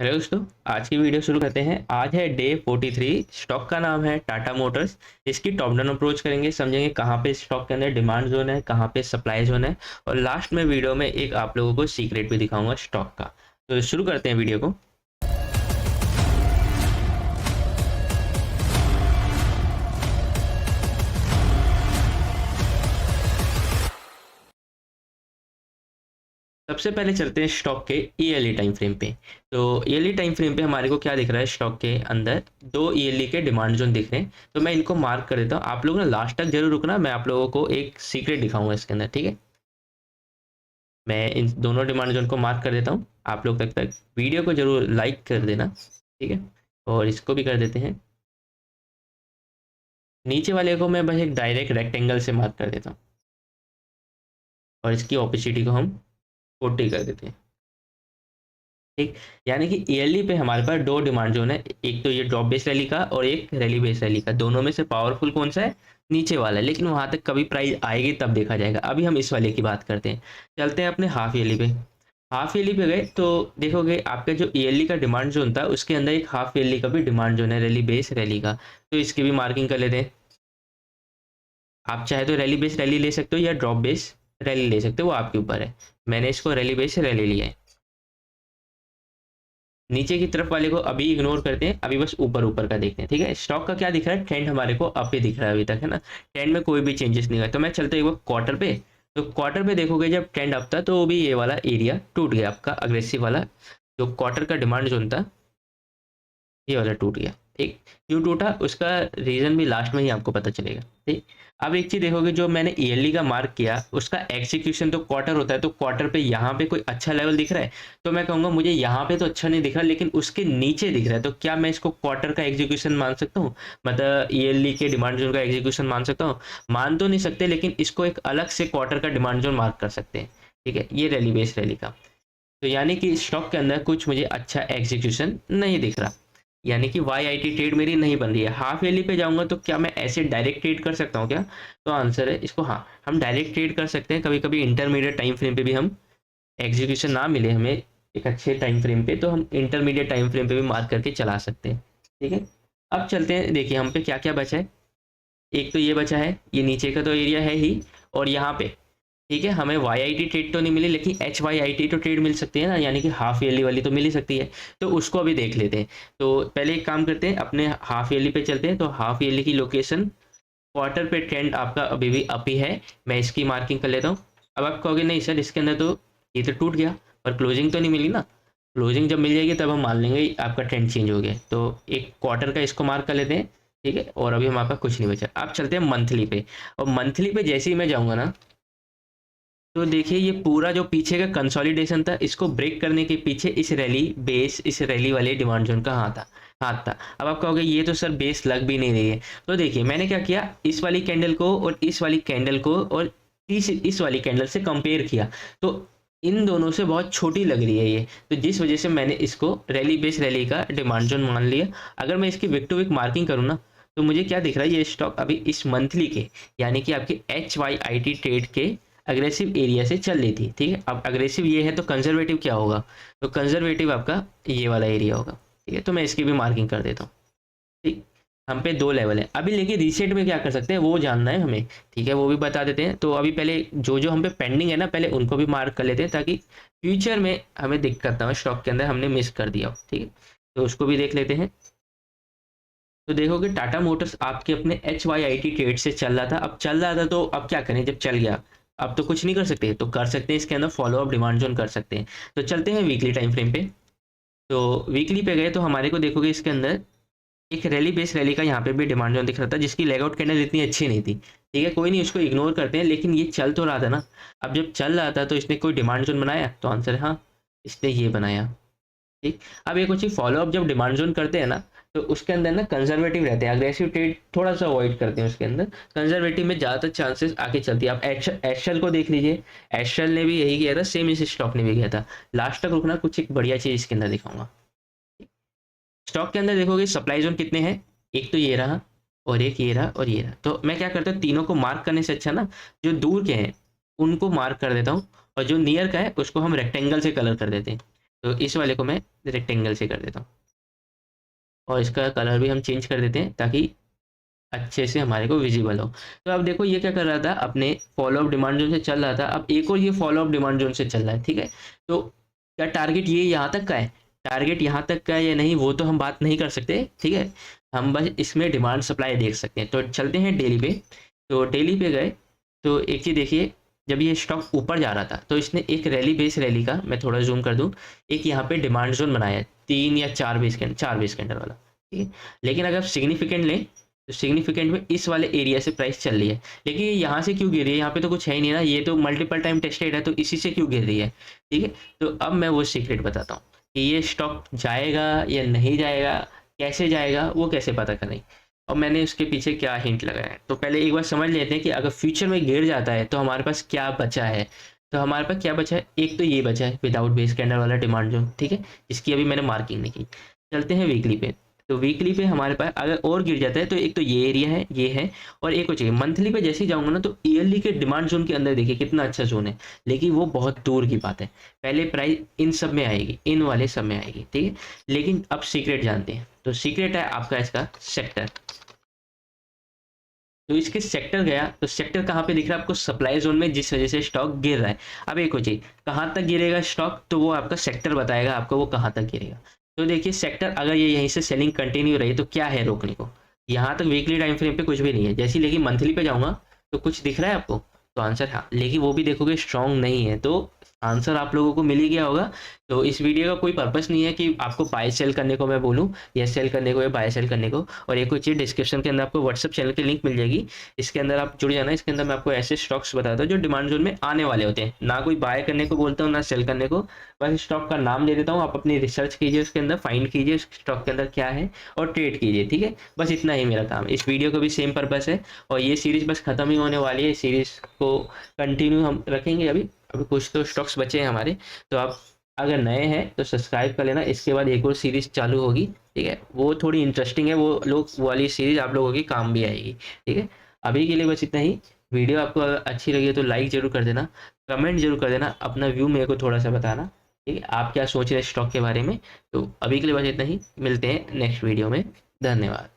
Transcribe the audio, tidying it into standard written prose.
Hello दोस्तों। आज की वीडियो शुरू करते हैं। आज है डे 43। स्टॉक का नाम है टाटा मोटर्स। इसकी टॉप डाउन अप्रोच करेंगे, समझेंगे कहाँ पे स्टॉक के अंदर डिमांड जोन है, कहाँ पे सप्लाई जोन है, और लास्ट में वीडियो में एक आप लोगों को सीक्रेट भी दिखाऊंगा स्टॉक का। तो शुरू करते हैं वीडियो को। सबसे पहले चलते हैं स्टॉक के ईयरली टाइम फ्रेम पे। तो ईयरली टाइम फ्रेम पे हमारे को क्या दिख रहा है, स्टॉक के अंदर दो ईयरली के डिमांड जोन दिख रहे हैं। तो मैं इनको मार्क कर देता हूँ, आप लोग ना लास्ट तक जरूर रुकना, मैं आप लोगों को एक सीक्रेट दिखाऊंगा इसके अंदर, ठीक है। मैं इन दोनों डिमांड जोन को मार्क कर देता हूँ। आप लोग तक तक वीडियो को जरूर लाइक कर देना, ठीक है। और इसको भी कर देते हैं। नीचे वाले को मैं बस एक डायरेक्ट रेक्टेंगल से मार्क कर देता हूँ, और इसकी ऑपोसिटी को हम 40 कर देते हैं, ठीक। यानी कि ईयरली पे हमारे पास दो डिमांड जोन है, एक तो ये ड्रॉप बेस रैली का और एक रैली बेस रैली का। दोनों में से पावरफुल कौन सा है? नीचे वाला है, लेकिन वहां तक कभी प्राइस आएगी तब देखा जाएगा। अभी हम इस वाले की बात करते हैं। चलते हैं अपने हाफ ईयरली पे। हाफ ईयरली पे गए तो देखोगे आपका जो ईयरली का डिमांड जोन था उसके अंदर एक हाफ ईयरली का भी डिमांड जोन है, रैली बेस रैली का। तो इसकी भी मार्किंग कर लेते हैं। आप चाहे तो रैली बेस रैली ले सकते हो या ड्रॉप बेस रैली ले सकते हो, वो आपके ऊपर है। मैंने इसको रैली बेस रैली लिया है। नीचे की तरफ वाले को अभी इग्नोर करते हैं, अभी बस ऊपर ऊपर का देखते हैं, ठीक है। स्टॉक का क्या दिख रहा है, ट्रेंड हमारे को अप ही दिख रहा है अभी तक, है ना। ट्रेंड में कोई भी चेंजेस नहीं हुआ। तो मैं चलते एक बार क्वार्टर पे। तो क्वार्टर पे देखोगे जब ट्रेंड अप था तो वो भी ये वाला एरिया टूट गया, आपका अग्रेसिव वाला जो क्वार्टर का डिमांड जोन था, ये वाला टूट गया, ठीक। क्यों टूटा उसका रीजन भी लास्ट में ही आपको पता चलेगा, ठीक। अब एक चीज देखोगे, जो मैंने ईयरली का मार्क किया उसका एग्जीक्यूशन तो क्वार्टर होता है, तो क्वार्टर पे यहाँ पे कोई अच्छा लेवल दिख रहा है तो मैं कहूंगा मुझे यहाँ पे तो अच्छा नहीं दिख रहा, लेकिन उसके नीचे दिख रहा है, तो क्या मैं इसको क्वार्टर का एग्जीक्यूशन मान सकता हूँ? मतलब ईयरली के डिमांड जोन का एग्जीक्यूशन मान सकता हूँ? मान तो नहीं सकते, लेकिन इसको एक अलग से क्वार्टर का डिमांड जोन मार्क कर सकते हैं, ठीक है। ये रैली बेस रैली का। तो यानी कि स्टॉक के अंदर कुछ मुझे अच्छा एग्जीक्यूशन नहीं दिख रहा, यानी कि वाई आई टी ट्रेड मेरी नहीं बन रही है। हाफ ईयरली पे जाऊंगा तो क्या मैं ऐसे डायरेक्ट ट्रेड कर सकता हूँ क्या? तो आंसर है इसको हाँ, हम डायरेक्ट ट्रेड कर सकते हैं। कभी कभी इंटरमीडिएट टाइम फ्रेम पे भी हम एग्जीक्यूशन ना मिले हमें एक अच्छे टाइम फ्रेम पे, तो हम इंटरमीडिएट टाइम फ्रेम पे भी मार्क करके चला सकते हैं, ठीक है। अब चलते हैं, देखिए हम पे क्या क्या बचा है। एक तो ये बचा है, ये नीचे का तो एरिया है ही, और यहाँ पे, ठीक है, हमें वाई आई टी ट्रेड तो नहीं मिली, लेकिन एच वाई आई टी तो ट्रेड मिल सकती है ना, यानी कि हाफ ईयरली वाली तो मिल ही सकती है। तो उसको अभी देख लेते हैं। तो पहले एक काम करते हैं, अपने हाफ ईयरली पे चलते हैं। तो हाफ ईयरली की लोकेशन, क्वार्टर पे ट्रेंड आपका अभी भी अप ही है, मैं इसकी मार्किंग कर लेता हूँ। अब आप कहोगे नहीं सर इसके अंदर तो ये तो टूट गया, पर क्लोजिंग तो नहीं मिली ना। क्लोजिंग जब मिल जाएगी तब हम मान लेंगे आपका ट्रेंड चेंज हो गया। तो एक क्वार्टर का इसको मार्क कर लेते हैं, ठीक है। और अभी हमारे पास कुछ नहीं बचा। अब चलते हैं मंथली पे। और मंथली पे जैसे ही मैं जाऊँगा ना, तो देखिए ये पूरा जो पीछे का कंसोलिडेशन था, इसको ब्रेक करने के पीछे इस रैली बेस, इस रैली वाले डिमांड जोन का हाथ था। अब आप कहोगे ये तो सर बेस लग भी नहीं रही है। तो देखिए मैंने क्या किया, इस वाली कैंडल को और इस वाली कैंडल को और इस वाली कैंडल से कंपेयर किया, तो इन दोनों से बहुत छोटी लग रही है ये, तो जिस वजह से मैंने इसको रैली बेस रैली का डिमांड जोन मान लिया। अगर मैं इसकी विक टू विक मार्किंग करूँ ना, तो मुझे क्या दिख रहा है, ये स्टॉक अभी इस मंथली के, यानी कि आपके H Y I T trade के अग्रेसिव एरिया से चल रही थी, ठीक है। अब अग्रेसिव ये है तो कंजर्वेटिव क्या होगा, तो कंजर्वेटिव आपका ये वाला एरिया होगा, ठीक है। तो मैं इसकी भी मार्किंग कर देता हूँ, ठीक। हम पे दो लेवल है अभी, लेकिन रीसेट में क्या कर सकते हैं वो जानना है हमें, ठीक है, वो भी बता देते हैं। तो अभी पहले जो जो हम पे पेंडिंग है ना, पहले उनको भी मार्क कर लेते हैं, ताकि फ्यूचर में हमें दिक्कत ना हो स्टॉक के अंदर हमने मिस कर दिया हो, ठीक है। तो उसको भी देख लेते हैं। तो देखोगे टाटा मोटर्स आपके अपने H Y I T trade से चल रहा था, अब चल रहा था तो अब क्या करें, जब चल गया अब तो कुछ नहीं कर सकते, तो कर सकते हैं इसके अंदर फॉलो अप डिमांड जोन कर सकते हैं। तो चलते हैं वीकली टाइम फ्रेम पे। तो वीकली पे गए तो हमारे को देखोगे इसके अंदर एक रैली बेस रैली का यहाँ पे भी डिमांड जोन दिख रहा था, जिसकी लेगआउट कैंडल इतनी अच्छी नहीं थी, ठीक है। कोई नहीं, उसको इग्नोर करते हैं, लेकिन ये चल तो रहा था ना। अब जब चल रहा था तो इसने कोई डिमांड जोन बनाया, तो आंसर है हाँ, इसने ये बनाया, ठीक। अब एक चीज फॉलो अप जब डिमांड जोन करते हैं ना, तो उसके अंदर ना कंजर्वेटिव रहते हैं, अग्रेसिव ट्रेड थोड़ा सा अवॉइड करते हैं उसके अंदर। कंजर्वेटिव में ज़्यादातर चांसेस आगे चलती है। आप एशल को देख लीजिए, एशल ने भी यही किया था, सेम इस स्टॉक ने भी किया था। लास्ट तक रुकना, कुछ एक बढ़िया चीज़ इसके अंदर दिखाऊंगा। स्टॉक के अंदर देखोगे सप्लाई जोन कितने हैं, एक तो ये रहा और एक ये रहा और ये रहा। तो मैं क्या करता हूँ, तीनों को मार्क करने से अच्छा ना जो दूर के हैं उनको मार्क कर देता हूँ, और जो नियर का है उसको हम रेक्टेंगल से कलर कर देते हैं। तो इस वाले को मैं रेक्टेंगल से कर देता हूँ और इसका कलर भी हम चेंज कर देते हैं ताकि अच्छे से हमारे को विजिबल हो। तो अब देखो ये क्या कर रहा था, अपने फॉलो अप डिमांड जोन से चल रहा था, अब एक और ये फॉलो अप डिमांड जोन से चल रहा है, ठीक है। तो क्या टारगेट ये यहाँ तक का है, टारगेट यहाँ तक का है या नहीं वो तो हम बात नहीं कर सकते, ठीक है। हम बस इसमें डिमांड सप्लाई देख सकते हैं। तो चलते हैं डेली पे। तो डेली पे गए तो एक चीज़ देखिए, जब ये स्टॉक ऊपर जा रहा था तो इसने एक रैली बेस रैली का, मैं थोड़ा जूम कर दूं, एक यहाँ पे डिमांड जोन बनाया है 3 या 4 बेस कैंडल, 4 बेस कैंडल वाला, ठीक है। लेकिन अगर सिग्निफिकेंट लें तो सिग्निफिकेंट में इस वाले एरिया से प्राइस चल रही है, लेकिन ये यहाँ से क्यों गिर रही है, यहाँ पे तो कुछ है ही नहीं ना, ये तो मल्टीपल टाइम टेस्टेड है, तो इसी से क्यों गिर रही है, ठीक है। तो अब मैं वो सीक्रेट बताता हूँ कि ये स्टॉक जाएगा या नहीं जाएगा, कैसे जाएगा, वो कैसे पता करें, और मैंने उसके पीछे क्या हिंट लगाया है। तो पहले एक बार समझ लेते हैं कि अगर फ्यूचर में गिर जाता है तो हमारे पास क्या बचा है। तो हमारे पास क्या बचा है, एक तो ये बचा है विदाउट बेस कैंडल वाला डिमांड जोन, ठीक है, जिसकी अभी मैंने मार्किंग नहीं की। चलते हैं वीकली पे। तो वीकली पे हमारे पास अगर और गिर जाता है तो एक तो ये एरिया है, ये है, और एक और चाहिए। मंथली पे जैसे ही जाऊंगा ना तो ईयरली के डिमांड जोन के अंदर देखिए कितना अच्छा जोन है, लेकिन वो बहुत दूर की बात है। पहले प्राइस इन सब में आएगी, इन वाले सब में आएगी, ठीक है। लेकिन अब सीक्रेट जानते हैं। तो सीक्रेट है आपका इसका सेक्टर। तो इसके सेक्टर गया तो सेक्टर कहाँ पे दिख रहा है आपको, सप्लाई जोन में, जिस वजह से स्टॉक गिर रहा है। अब एक हो चाहिए कहाँ तक गिरेगा स्टॉक, तो वो आपका सेक्टर बताएगा आपको वो कहाँ तक गिरेगा। तो देखिए सेक्टर अगर ये यहीं से सेलिंग कंटिन्यू रही तो क्या है रोकने को, यहाँ तक वीकली टाइम फ्रेम पे कुछ भी नहीं है। जैसे ही लेकिन मंथली पे जाऊंगा तो कुछ दिख रहा है आपको, तो आंसर हाँ, लेकिन वो भी देखोगे स्ट्रॉन्ग नहीं है, तो आंसर आप लोगों को मिल ही गया होगा। तो इस वीडियो का कोई पर्पस नहीं है कि आपको बाय सेल करने को मैं बोलूँ, या सेल करने को या बाय सेल करने को। और एक चीज़, डिस्क्रिप्शन के अंदर आपको व्हाट्सअप चैनल की लिंक मिल जाएगी, इसके अंदर आप जुड़ जाना। इसके अंदर मैं आपको ऐसे स्टॉक्स बताता हूँ जो डिमांड जोन में आने वाले होते हैं, ना कोई बाय करने को बोलता हूँ ना सेल करने को, बस स्टॉक का नाम दे देता हूँ, आप अपनी रिसर्च कीजिए, उसके अंदर फाइंड कीजिए स्टॉक के अंदर क्या है और ट्रेड कीजिए, ठीक है। बस इतना ही मेरा काम, इस वीडियो का भी सेम पर्पस है। और ये सीरीज बस खत्म ही होने वाली है, इस सीरीज को कंटिन्यू हम रखेंगे। अभी अभी कुछ तो स्टॉक्स बचे हैं हमारे, तो आप अगर नए हैं तो सब्सक्राइब कर लेना। इसके बाद एक और सीरीज चालू होगी, ठीक है, वो थोड़ी इंटरेस्टिंग है, वो वाली सीरीज आप लोगों की काम भी आएगी, ठीक है। अभी के लिए बस इतना ही। वीडियो आपको अगर अच्छी लगी है तो लाइक जरूर कर देना, कमेंट जरूर कर देना, अपना व्यू मेरे को थोड़ा सा बताना, ठीक है, आप क्या सोच रहे हैं स्टॉक के बारे में। तो अभी के लिए बस इतना ही, मिलते हैं नेक्स्ट वीडियो में, धन्यवाद।